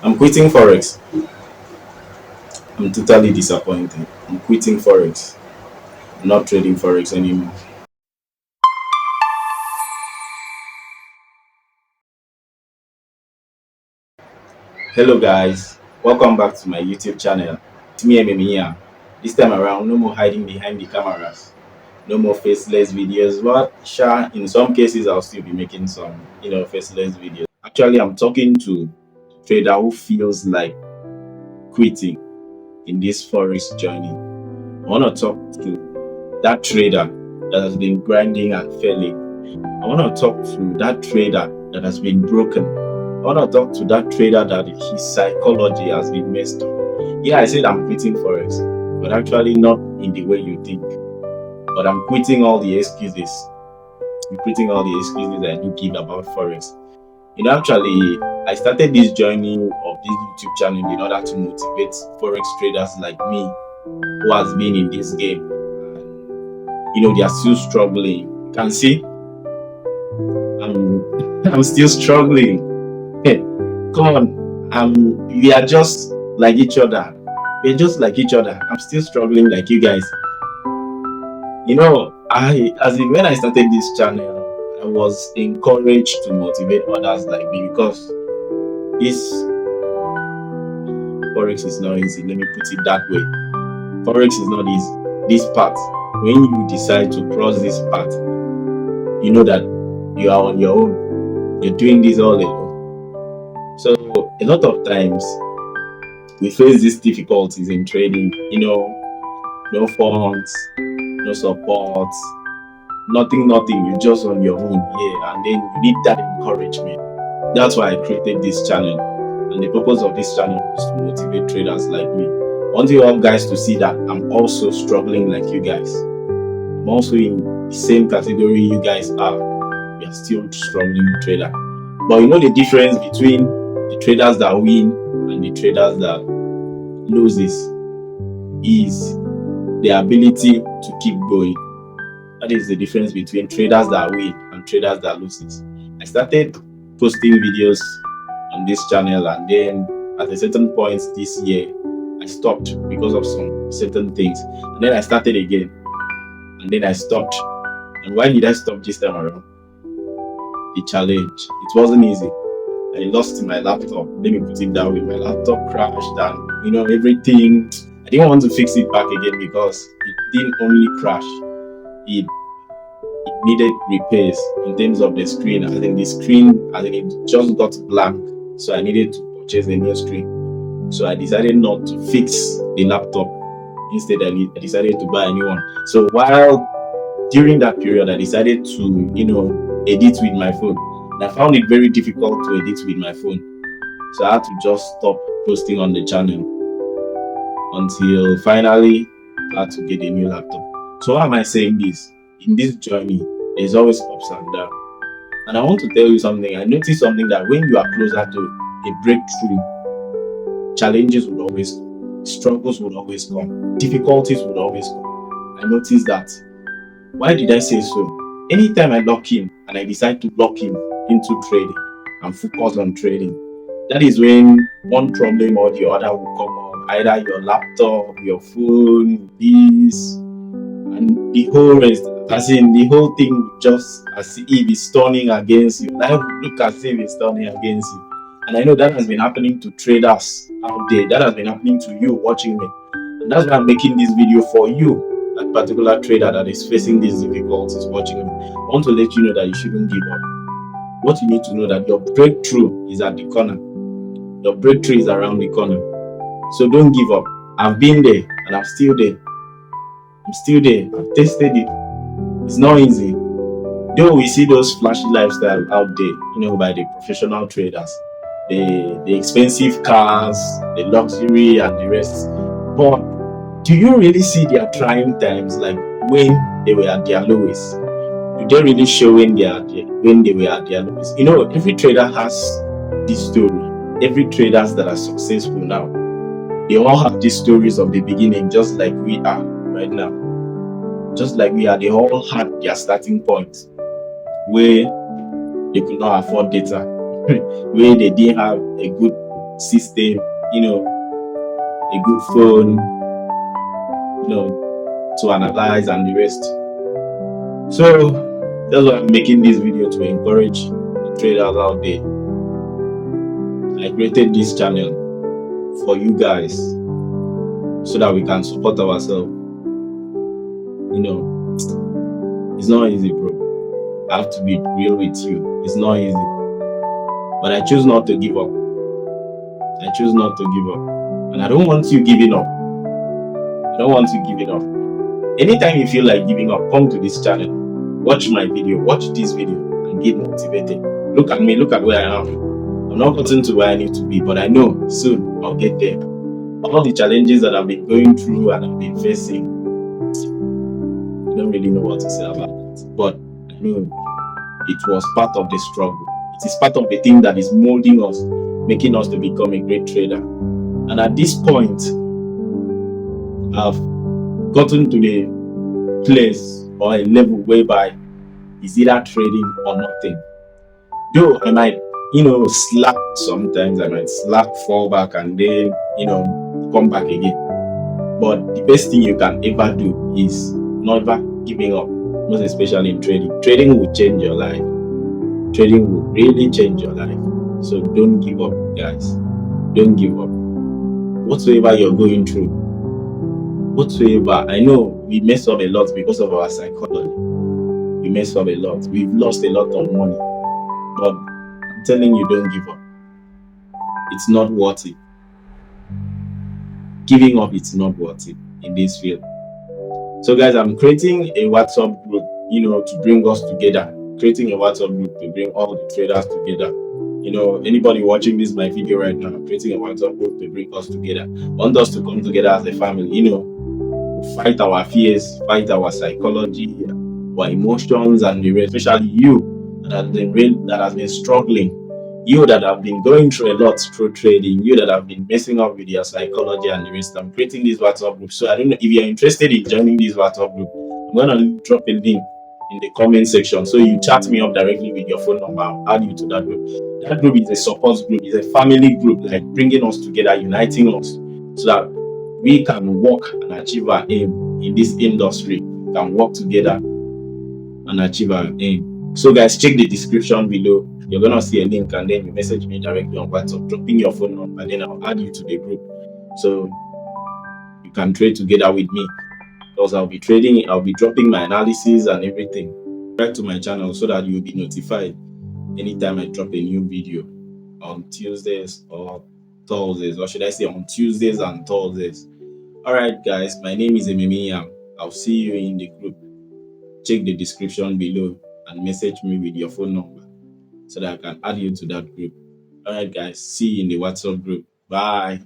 I'm quitting Forex. I'm totally disappointed. I'm quitting Forex. I'm not trading Forex anymore. Hello guys, welcome back to my YouTube channel. It's me Ememiya. This time around, no more hiding behind the cameras. No more faceless videos, but sure, in some cases I'll still be making some, faceless videos. Actually, I'm talking to a trader who feels like quitting in this Forex journey. I want to talk to that trader that has been grinding and failing. I want to talk to that trader that has been broken. I want to talk to that trader that his psychology has been messed up. Yeah, I said I'm quitting Forex, but actually not in the way you think. But I'm quitting all the excuses. I'm quitting all the excuses that I do give about Forex. Actually, I started this journey of this YouTube channel in order to motivate Forex traders like me who has been in this game. They are still struggling. You can see I'm I'm still struggling. Hey, come on. We are just like each other. We're just like each other. I'm still struggling like you guys. When I started this channel, I was encouraged to motivate others like me because this Forex is not easy. Let me put it that way. Forex is not easy. This part, when you decide to cross this path, you know that you are on your own. You're doing this all alone. So a lot of times we face these difficulties in trading. No funds, no support, nothing. You're just on your own here, and then you need that encouragement. That's why I created this channel, and the purpose of this channel is to motivate traders like me. I want you all guys to see that I'm also struggling like you guys. I'm also in the same category you guys are. We are still struggling trader. But you know the difference between the traders that win and the traders that loses is the ability to keep going. That is the difference between traders that win and traders that loses. I started posting videos on this channel, and then at a certain point this year I stopped because of some certain things, and then I started again, and then I stopped. And why did I stop this time around? The challenge. It wasn't easy. I lost my laptop. Let me put it that way. My laptop crashed, and everything. I didn't want to fix it back again because it didn't only crash. It needed repairs in terms of the screen. I think the screen, it just got blank. So I needed to purchase a new screen. So I decided not to fix the laptop. Instead, I decided to buy a new one. So during that period, I decided to, edit with my phone. And I found it very difficult to edit with my phone. So I had to just stop posting on the channel until finally I had to get a new laptop. So why am I saying this? In this journey, there's always ups and downs. And I want to tell you something. I noticed something, that when you are closer to a breakthrough, challenges would always come, struggles would always come, difficulties would always come. I noticed that. Why did I say so? Anytime I lock in and I decide to lock in into trading and focus on trading, that is when one problem or the other will come up. Either your laptop, your phone, this, and the whole rest. As in, the whole thing just as if it's turning against you. Life look as if it's turning against you. And I know that has been happening to traders out there. That has been happening to you watching me. And that's why I'm making this video for you, that particular trader that is facing these difficulties watching me. I want to let you know that you shouldn't give up. What you need to know, that your breakthrough is at the corner. Your breakthrough is around the corner. So don't give up. I've been there and I'm still there. I'm still there. I've tested it. It's not easy. Though we see those flashy lifestyle out there, by the professional traders, the expensive cars, the luxury and the rest. But do you really see their trying times, like when they were at their lowest? Do they really show when they were at their lowest? Every trader has this story. Every traders that are successful now, they all have these stories of the beginning, just like we are right now. Just like we are, they all had their starting point where they could not afford data, where they didn't have a good system, a good phone, to analyze and the rest. So that's why I'm making this video, to encourage the traders out there. I created this channel for you guys so that we can support ourselves. It's not easy, bro. I have to be real with you. It's not easy. But I choose not to give up. I choose not to give up. And I don't want you giving up. I don't want you giving up. Anytime you feel like giving up, come to this channel. Watch my video. Watch this video and get motivated. Look at me. Look at where I am. I'm not gotten to where I need to be, but I know soon I'll get there. All the challenges that I've been going through and I've been facing, I don't really know what to say about it. But I know it was part of the struggle. It is part of the thing that is molding us, making us to become a great trader. And at this point, I've gotten to the place or a level whereby it's either trading or nothing. Though I might, slack sometimes, I might slack, fall back, and then, come back again. But the best thing you can ever do is never giving up, most especially in trading. Trading will change your life. Trading will really change your life. So don't give up, guys. Don't give up. Whatsoever you're going through, I know we mess up a lot because of our psychology. We mess up a lot. We've lost a lot of money. But I'm telling you, don't give up. It's not worth it. Giving up, it's not worth it in this field. So guys, I'm creating a WhatsApp group, to bring us together. Creating a WhatsApp group to bring all the traders together. Anybody watching this my video right now, creating a WhatsApp group to bring us together. I want us to come together as a family, fight our fears, fight our psychology, our emotions, and the rest. Especially you that has been struggling, you that have been going through a lot through trading, you that have been messing up with your psychology and the rest. I'm creating this WhatsApp group. So I don't know if you're interested in joining this WhatsApp group. I'm gonna drop a link in the comment section. So you chat me up directly with your phone number. I'll add you to that group. That group is a support group, it's a family group, like bringing us together, uniting us, so that we can work and achieve our aim in this industry. We can work together and achieve our aim. So guys, check the description below. You're gonna see a link, and then you message me directly on WhatsApp, dropping your phone number, then I'll add you to the group so you can trade together with me. Because I'll be trading, I'll be dropping my analysis and everything. Subscribe to my channel so that you'll be notified anytime I drop a new video on Tuesdays or Thursdays, or should I say on Tuesdays and Thursdays. Alright guys, my name is Ememiam. I'll see you in the group. Check the description below and message me with your phone number so that I can add you to that group. Alright guys, see you in the WhatsApp group. Bye.